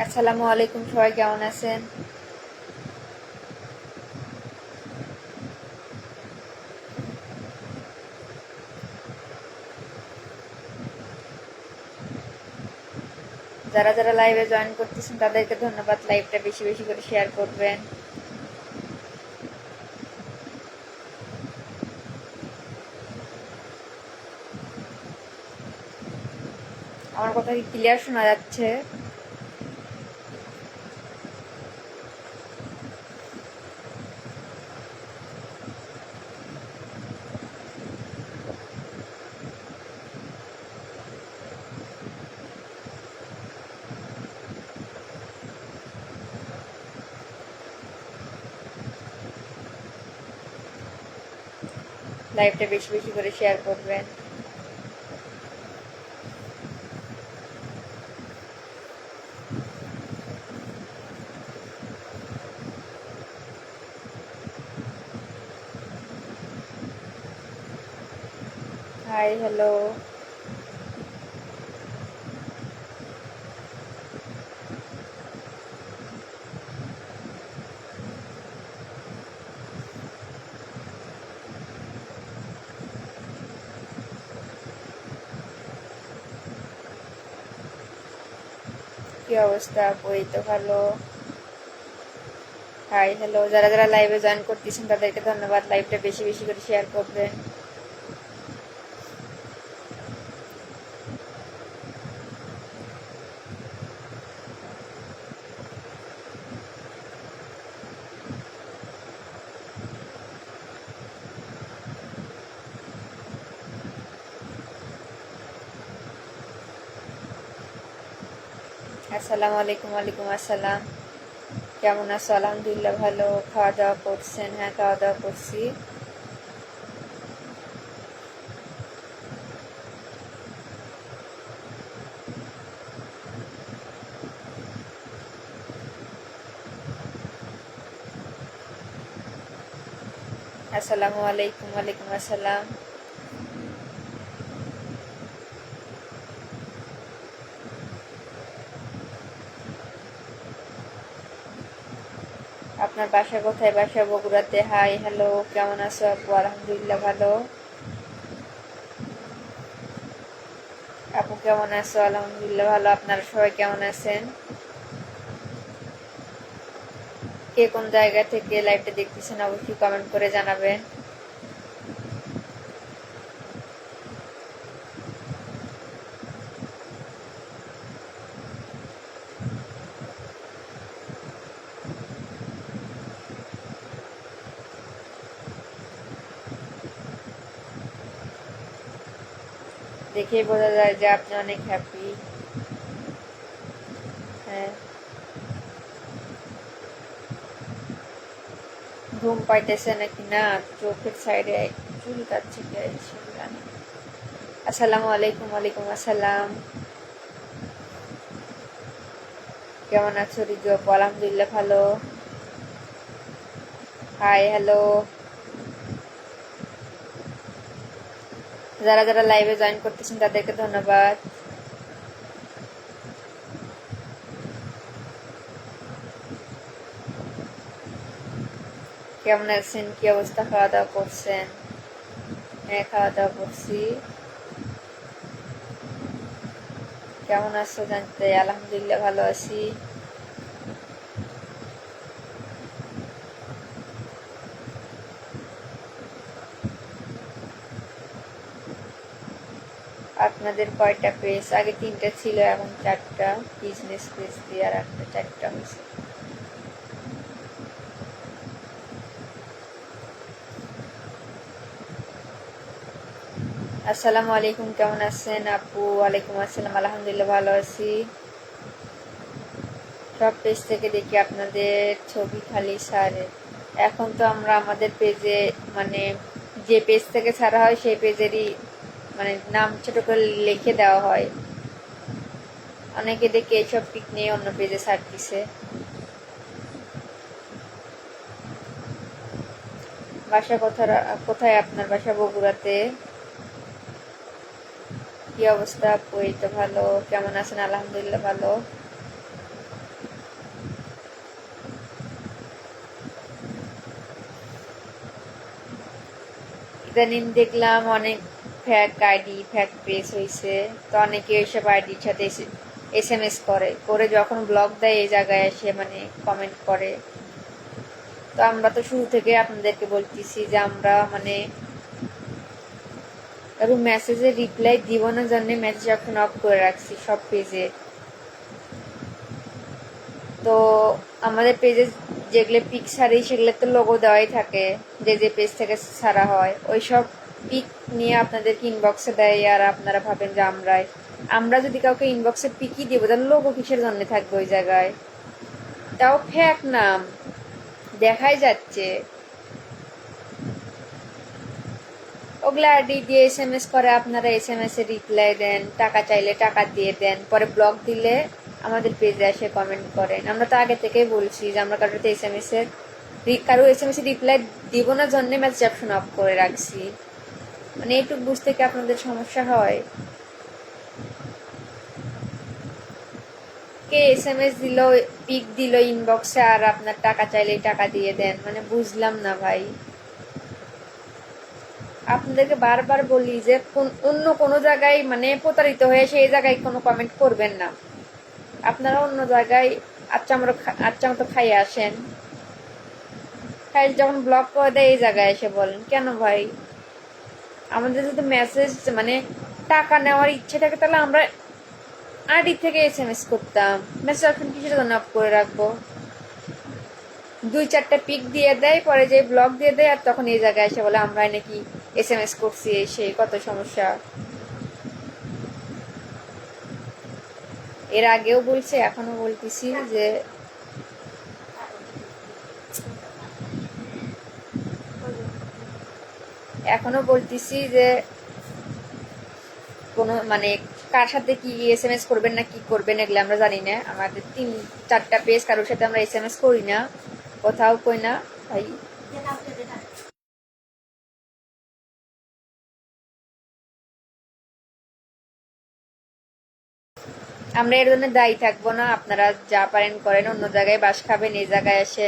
আসসালামু আলাইকুম, সবাই কেমন আছেন? যারা যারা লাইভে জয়েন করতেছেন তাদেরকে ধন্যবাদ। লাইভটা বেশি বেশি করে শেয়ার করবেন। আমার কথা কি ক্লিয়ার শোনা যাচ্ছে? লাইভটা বেশি বেশি করে শেয়ার করবেন। Hi, hello. কি অবস্থা? বই তো ভালো। Hi, hello. যারা যারা লাইভে জয়েন করতেছেন তাদেরকে ধন্যবাদ। লাইভটা বেশি বেশি করে শেয়ার করবেন। আসসালামু আলাইকুম। ওয়ালাইকুম আসসালাম। কেমন আছো? আলহামদুলিল্লাহ ভালো। খাওয়া দাওয়া করছেন? হ্যাঁ, খাওয়া দাওয়া করছি। আসসালামু আলাইকুম। ওয়ালাইকুম আসসালাম। আপনার বাসা কোথায়? বাসা বগুড়াতে। Hi, hello. কেমন আছো আপু? আলহামদুলিল্লাহ ভালো। আপু কেমন আছো? আলহামদুলিল্লাহ ভালো। আপনারা সবাই কেমন আছেন? কে কোন জায়গা থেকে লাইভটা দেখতেছেন অবশ্যই কমেন্ট করে জানাবেন। দেখেই বোঝা যায় যে আপনি অনেক হ্যাপি। হ্যাঁ। ঘুম পাইতেছে নাকি? না, চোখের সাইডে চুল কাটছে। আসসালামু আলাইকুম। ওয়ালাইকুম আসসালাম। কেমন আছো রিজু আপু? আলহামদুলিল্লাহ ভালো। Hi, hello. যারা যারা লাইভে জয়েন করতেছেন তাদেরকে ধন্যবাদ। কেমন আছেন? কি অবস্থা? খাওয়া দাওয়া করছেন? হ্যাঁ, খাওয়া দাওয়া করছি। কেমন আছো জানতে? আলহামদুলিল্লাহ ভালো আছি। আপনাদের কয়টা পেজ? আগে 3টা ছিল, এখন 4টা। বিজনেস পেজ দিয়ে আর একটা 4টা হয়েছে। আসসালামু আলাইকুম। কেমন আছেন আপু? ওয়ালাইকুম আসসালাম। আলহামদুলিল্লাহ ভালো আছি। সব পেজ থেকে দেখি আপনাদের ছবি খালি ছাড়ে। এখন তো আমরা আমাদের পেজে, মানে যে পেজ থেকে ছাড়া হয় সেই পেজেরই মানে নাম ছোট করে লিখে দেওয়া হয়। অনেকে দেখে এইসব পিক নিয়ে অন্য পেজে ছাড়তিছে। বাসা কোথায় আপনার? বাসা বগুড়াতে। কি অবস্থা আপু? এই তো ভালো। কেমন আছেন? আলহামদুলিল্লাহ ভালো। ইদানিং দেখলাম অনেক ফ্যাক আইডি ফ্যাক পেজ হয়েছে, তো অনেকে ওইসব আইডির সাথে SMS করে করে যখন ব্লগ দেয় এই জায়গায় এসে মানে কমেন্ট করে। তো আমরা তো শুরু থেকে আপনাদেরকে বলতেছি যে আমরা মানে এবং মেসেজের রিপ্লাই দিব না জন্য মেসেজ অপশন অফ করে রাখছি সব পেজে। তো আমাদের পেজে যেগুলো পিক ছাড়ি সেগুলো তো লোগো দেওয়াই থাকে, যে যে পেজ থেকে ছাড়া হয় ওই সব পিক নিয়ে আপনাদেরকে ইনবক্সে দেয়, আর আপনারা ভাবেন যে আমরা যদি কাউকে ইনবক্সে পিকই দিব তাহলে লোগো কিসের জন্য থাকবে ওই জায়গায়, তাও ফ্যাক নাম দেখাই যাচ্ছে। ওগুলা আইডি দিয়ে SMS করে, আপনারা SMS এ রিপ্লাই দেন, টাকা চাইলে টাকা দিয়ে দেন, পরে ব্লক দিলে আমাদের পেজে এসে কমেন্ট করেন। আমরা তো আগে থেকেই বলছি যে আমরা কারোর SMS এ রিপ্লাই দিব না জন্য মেসেজ অপশন অফ করে রাখছি। মানে এইটুকু বুঝতে কি আপনাদের সমস্যা হয়? কে SMS দিল, পিক দিল ইনবক্সে, আর আপনার টাকা চাইলে টাকা দিয়ে দেন, মানে বুঝলাম না ভাই। আপনাদেরকে বারবার বলি যে অন্য কোনো জায়গায় মানে প্রতারিত হয়ে সেই জায়গায় কোনো কমেন্ট করবেন না। আপনারা অন্য জায়গায় আচ্ছা মতো খাইয়ে আসেন, খাই যখন ব্লক করে দেয় এই জায়গায় এসে বলেন কেন ভাই? আমাদের যদি মেসেজ মানে টাকা নেওয়ার ইচ্ছে থাকে তাহলে আমরা আইডি থেকে SMS করতাম, মেসেজ অপশন কিসের জন্য অফ করে রাখবো? 2-4টা পিক দিয়ে দেয়, পরে যে ব্লক দিয়ে দেয়, আর তখন এই জায়গায় এসে বলে আমরা নাকি SMS করছি, সেই কত সমস্যা। এর আগেও বলছে, এখনো বলতেছি যে কোনো মানে কার সাথে কি SMS করবেন না কি করবেন এগুলো আমরা জানি না। আমাদের 3-4টা পেজ কারোর সাথে আমরা SMS করি না, কোথাও কই না ভাই। আমরা এর জন্য দায়ী থাকবো না। আপনারা যা পারেন করেন, অন্য জায়গায় বাস খাবেন, এই জায়গায় এসে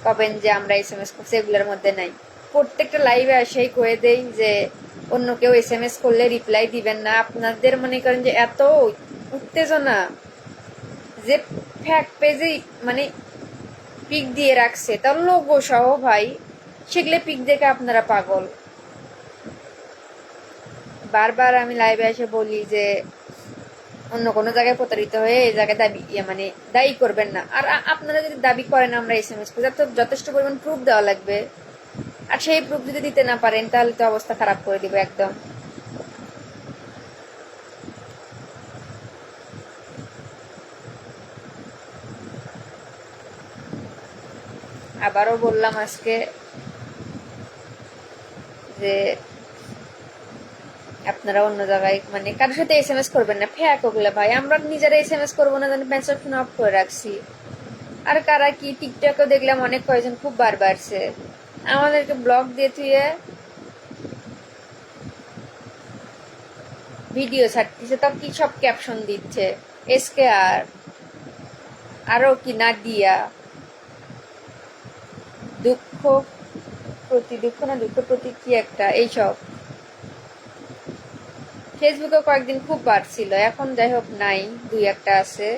কবেন যে আমরা SMS করছি, এগুলোর মধ্যে নাই। প্রত্যেকটা লাইভে এসেই কয়ে দেই যে অন্য কেউ SMS করলে রিপ্লাই দিবেন না। আপনাদের মনে করেন যে এত উত্তেজনা যে ফ্যাক পেজে মানে পিক দিয়ে রাখছে, তার লোগো সহ ভাই, সেগুলো পিক দেখে আপনারা পাগল। বারবার আমি লাইভে এসে বলি যে অন্য কোনো জায়গায় প্রতারিত হয়ে এই জায়গায় দায়ী করবেন না। আর আপনারা যদি দাবি করেন আমরা SMS করি, তো যথেষ্ট পরিমাণ প্রুফ দেওয়া লাগবে, আর সেই প্রুফ যদি দিতে না পারেন তাহলে তো অবস্থা খারাপ করে দিব একদম। আবারও বললাম আজকে যে আপনারা অন্য জায়গায় মানে কারোর সাথে SMS করবেন না, ফ্যাক ওগুলো ভাই। আমরা নিজেরা SMS করবো না জানি মেসেজ অপশন অফ করে রাখছি। আর কারা কি টিকটকেও দেখলাম অনেক কয়েকজন খুব বাড়ছে, আমাদেরকে ব্লক দিয়ে থুয়ে ভিডিও ছাড়তেছে, তো কি সব ক্যাপশন দিচ্ছে SKR, আরো কি নাদিয়া, দুঃখ প্রতি কি একটা, এইসব ফেসবুকে কয়েকদিন খুব বাড়ছিল, এখন যাই হোক নাই, 2-1টা আছে।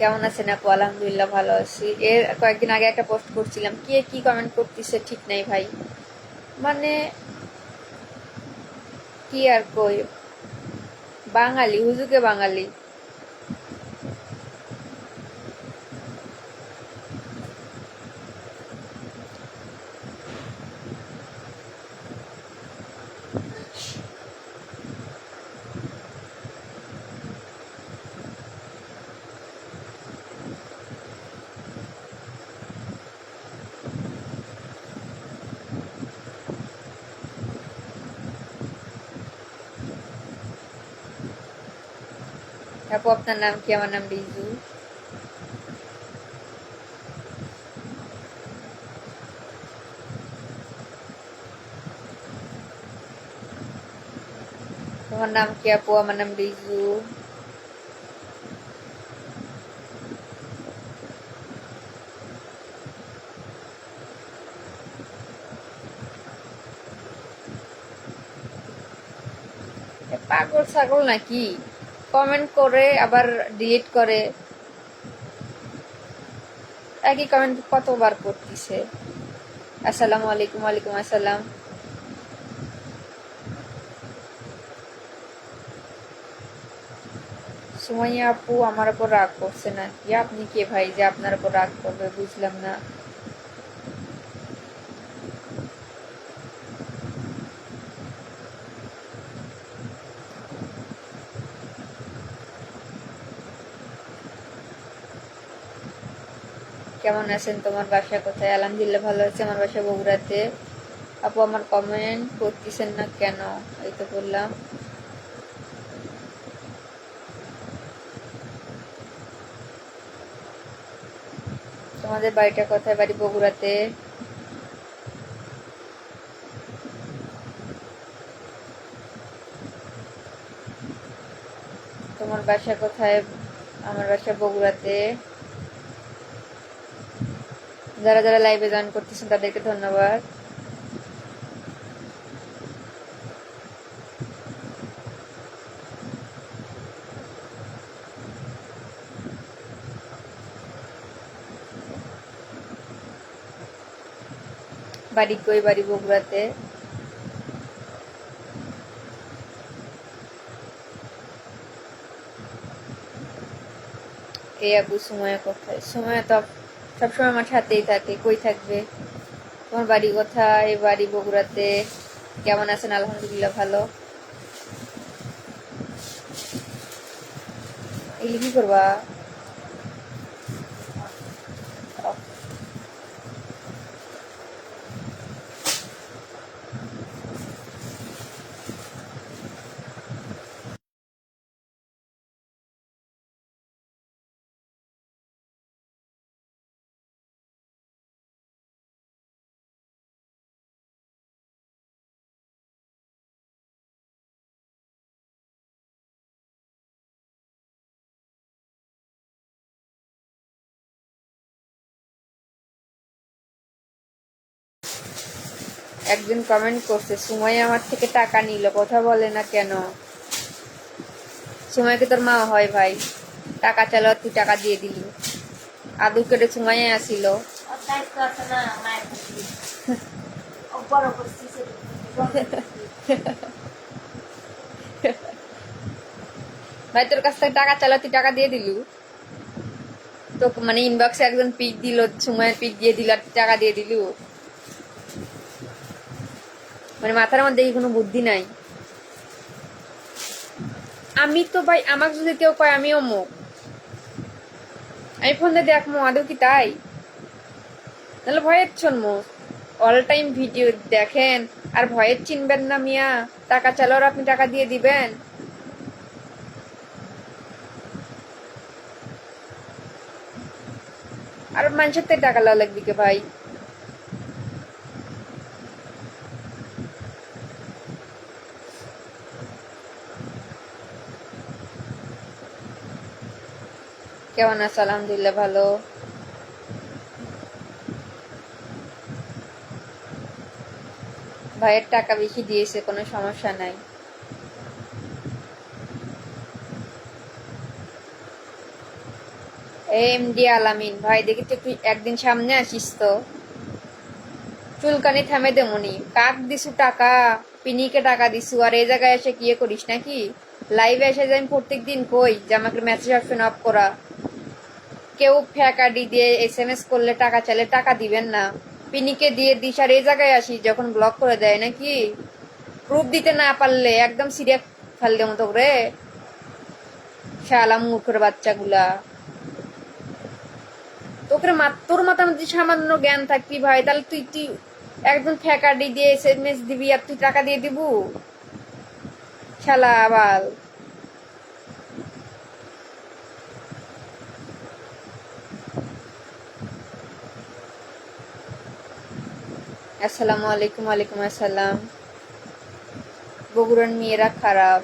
কেমন আছেন আপু? আলহামদুলিল্লাহ ভালো আছি। এর কয়েকদিন আগে একটা পোস্ট করছিলাম, কে কি কমেন্ট করতেছে ঠিক নাই ভাই, মানে কি আর কই, বাঙালি হুজুকে বাঙালি। আপু আপনার নাম কি? আমার নাম রিজু। তোমার নাম কি আপু? আমার নাম রিজু। পাগল ছাগল নাকি? কমেন্ট করে আবার ডিলিট করে, একই কমেন্ট কতবার করতেছে। আসসালামু আলাইকুম। ওয়ালাইকুম আসসালাম। সুমাইয়া আপু আমার উপর রাগ করছে না কি? আপনি কে ভাই যে আপনার উপর রাগ করবে? বুঝলাম না। কেমন আছেন? তোমার বাসা কোথায়? আলহামদুলিল্লাহ ভালো আছে, আমার বাসা বগুড়াতে। আপু আমার কমেন্ট করতেছেন না কেন? এই তো বললাম। তোমাদের বাড়িটা কোথায়? বাড়ি বগুড়াতে। তোমার বাসা কোথায়? আমার বাসা বগুড়াতে। যারা যারা লাইভে জয়েন করতেছেন তাদেরকে ধন্যবাদ। বাড়ি কই? বাড়ি বগুড়াতে। এই আপু সুমাইয়া কোথায়? সুমাইয়া তো সবসময় আমার সাথেই থাকে, কই থাকবে? তোমার বাড়ি কোথায়? বাড়ি বগুড়াতে। কেমন আছেন? আলহামদুলিল্লাহ ভালো। এগুলি কি করবা? একজন কমেন্ট করছে সুমাইয়া আমার থেকে টাকা নিল, কথা বলে না কেন? সুমাইয়াকে তোর মা হয় ভাই? টাকা চাইলো তুই টাকা দিয়ে দিলি। আদু কেটে সুমাইয়া আসিল। ভাই তোর কাছ থেকে টাকা চাইলো, তুই টাকা দিয়ে দিলু? তো মানে ইনবক্সে একজন পিক দিল, সুমাইয়ের পিক দিয়ে দিল আর টাকা দিয়ে দিলু? মানে মাথার মধ্যে কি কোনো বুদ্ধি নাই? আমি তো ভাই, আমাকে যদি কেউ কয় আমিও মুখ, আমি ফোন দিয়ে দেখমো আদৌ কি তাই? তাহলে ভয়ের ছন্মো অল টাইম ভিডিও দেখেন আর ভয়ের চিনবেন না মিয়া? টাকা চালার আপনি টাকা দিয়ে দিবেন? আর মানুষের থেকে টাকা লওয়া লাগবে কে ভাই? কেমন আছে? আলহামদুলিল্লাহ ভালো। ভাইয়ের টাকা বেশি দিয়েছে, কোনো সমস্যা নাই। এমডি আলামিন ভাই, দেখি তো তুই একদিন সামনে আসিস তো, চুলকানি থামে দেমনি। কাক দিছু টাকা? পিনিকে টাকা দিছু আর এই জায়গায় এসে কি করিস নাকি? লাইভে এসে যে আমি প্রত্যেকদিন কই যে আমাকে মেসেজ অপশন অফ করা, কেউ ফেক আইডি দিয়ে SMS করলে টাকা চাইলে টাকা দিবেন না, পিনিকে দিয়ে দিস আর এই জায়গায় আসি যখন ব্লক করে দেয় নাকি? প্রুফ দিতে না পারলে একদম সিরিয়াস ফাললে মতো করে। শালা মূর্খের বাচ্চাগুলা, তোর মাথার মধ্যে সামান্য জ্ঞান থাকবি ভাই, তাহলে তুই তুই একদম ফেক আইডি দিয়ে SMS দিবি আর তুই টাকা দিয়ে দিবু? শালা আবাল। আসসালামু আলাইকুম। ওয়ালাইকুম আসসালাম। বগুড়ার মেয়েরা খারাপ।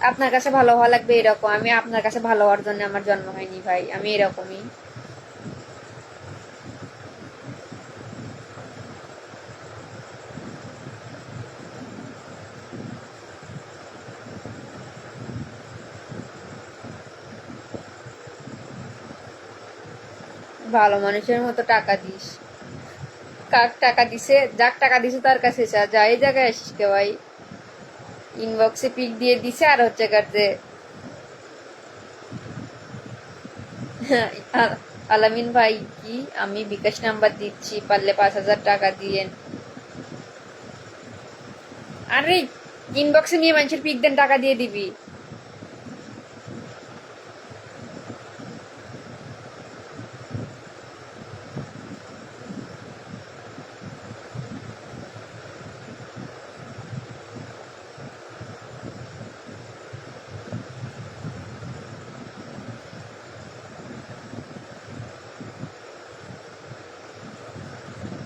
আপনার কাছে ভালো হওয়া লাগবে এরকম, আমি আপনার কাছে ভালো হওয়ার জন্য আমার জন্ম হয়নি ভাই, আমি এরকমই। ভালো মানুষের মতো টাকা দিস। কাক টাকা দিছে, যাক টাকা দিছে তার কাছে চা, যা এই জায়গায় আসিস কে ভাই? ইনবক্সে পিক দিয়ে দিছে আর হচ্ছে কাটছে। আলামিন ভাই কি, আমি বিকাশ নাম্বার দিচ্ছি, পারলে 5,000 টাকা দিয়েন। আরে ইনবক্সে নিয়ে মানুষের পিক দেন, টাকা দিয়ে দিবি।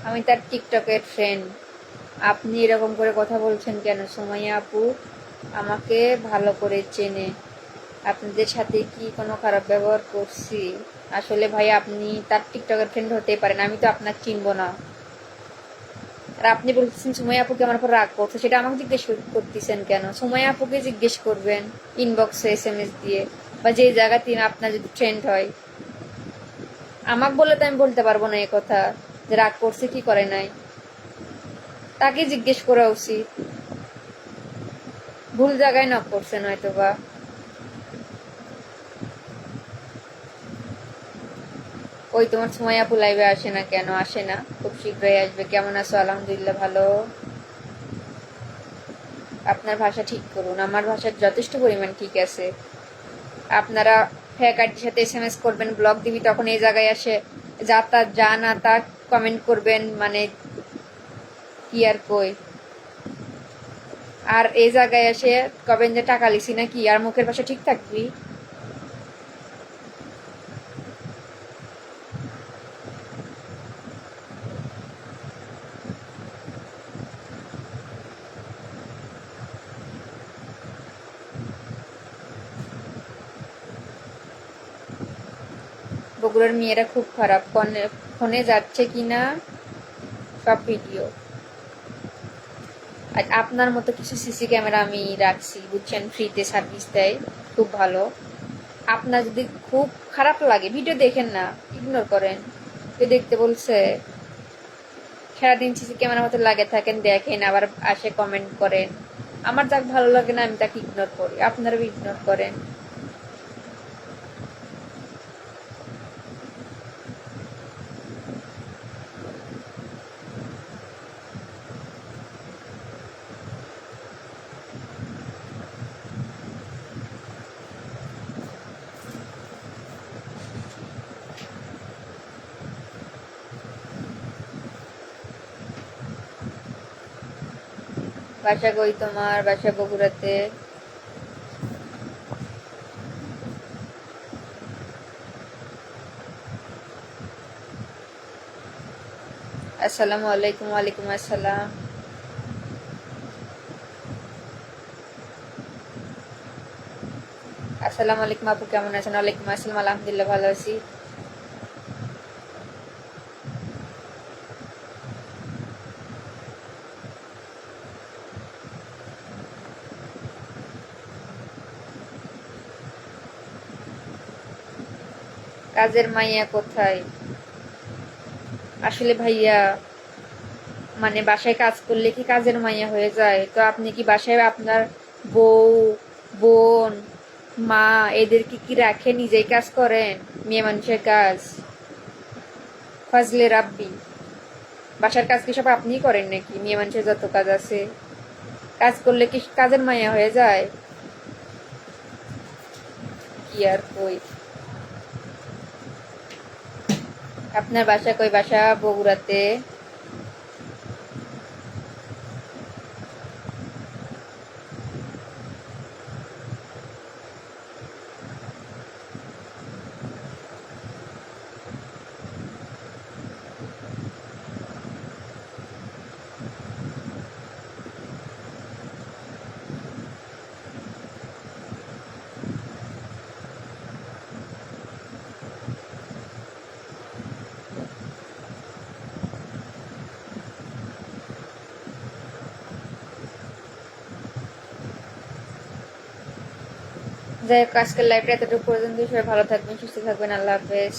আমি তার টিকটকের ফ্রেন্ড। আপনি এরকম করে কথা বলছেন কেন? সুমাইয়া আপু আমাকে ভালো করে চেনে। আপনাদের সাথে কি কোনো খারাপ ব্যবহার করছি? আসলে ভাই আপনি তার টিকটকের ফ্রেন্ড হতেই পারেন, আমি তো আপনার চিনবো না। আর আপনি বলতেছেন সুমাইয়া আপুকে আমার উপর রাগ করছে, সেটা আমাকে জিজ্ঞেস করতেছেন কেন? সুমাইয়া আপুকে জিজ্ঞেস করবেন ইনবক্সে SMS দিয়ে, বা যে জায়গাতে আপনার যদি ট্রেন্ড হয়। আমাকে বললে তো আমি বলতে পারবো না এ কথা, যে রাগ করছে কি করে নাই। তাকে জিজ্ঞেস করা উচিত। ভুল জায়গায় নক করছেন হয়তো বা। ওই তোমার সময় আপু লাইভে আসে না কেন? আসে না, খুব শীঘ্রই আসবে। কেমন আছো? আলহামদুলিল্লাহ ভালো। আপনার ভাষা ঠিক করুন, আমার ভাষা যথেষ্ট পরিমাণ ঠিক আছে। আপনারা ফেক আইডির সাথে SMS করবেন, ব্লক দিবি, তখন এই জায়গায় আসে যা তা, যা না তা কমেন্ট করবেন, মানে কি আর কই। আর এই জায়গায় এসে কবেন যে টাকা লিছি নাকি, আর মুখের ভাষা ঠিক থাকবি। বগুড়ার মেয়েরা খুব খারাপ। ফোনে যাচ্ছে কিনা সব ভিডিও। আর আপনার মতো কিছু সিসি ক্যামেরা আমি রাখছি, বুঝছেন, ফ্রিতে সার্ভিস দেয়, খুব ভালো। আপনার যদি খুব খারাপ লাগে ভিডিও দেখেন না, ইগনোর করেন। কেউ দেখতে বলছে? সারাদিন সিসি ক্যামেরার মতো লাগে থাকেন, দেখেন, আবার আসে কমেন্ট করেন। আমার যাক ভালো লাগে না আমি তাকে ইগনোর করি, আপনারাও ইগনোর করেন। বাসা কই তোমার? বাসা বগুড়াতে। আসসালামু আলাইকুম। ওয়ালাইকুম আসসালাম। আসসালামু আলাইকুম আপু, কেমন আছেন? ওয়ালাইকুম আসসালাম, আলহামদুলিল্লাহ ভালো আছি। কাজের মাইয়া কোথায়? আসলে ভাইয়া, মানে বাসায় কাজ করলে কি কাজের মাইয়া হয়ে যায়? তো আপনি কি বাসায় আপনার বউ, বোন, মা এদেরকে কি রাখে নিজেই কাজ করেন? মেয়ে মানুষের কাজ। ফজলে রাব্বি, বাসার কাজ কি সব আপনিই করেন নাকি? মেয়ে মানুষের যত কাজ আছে, কাজ করলে কি কাজের মাইয়া হয়ে যায়? কি আর কই। আপনার বাসা কই? বাসা বগুড়াতে। যাই হোক, আজকের লাইভটা এতটুকু পর্যন্ত। সবাই ভালো থাকবেন, সুস্থ থাকবেন। আল্লাহ হাফেজ।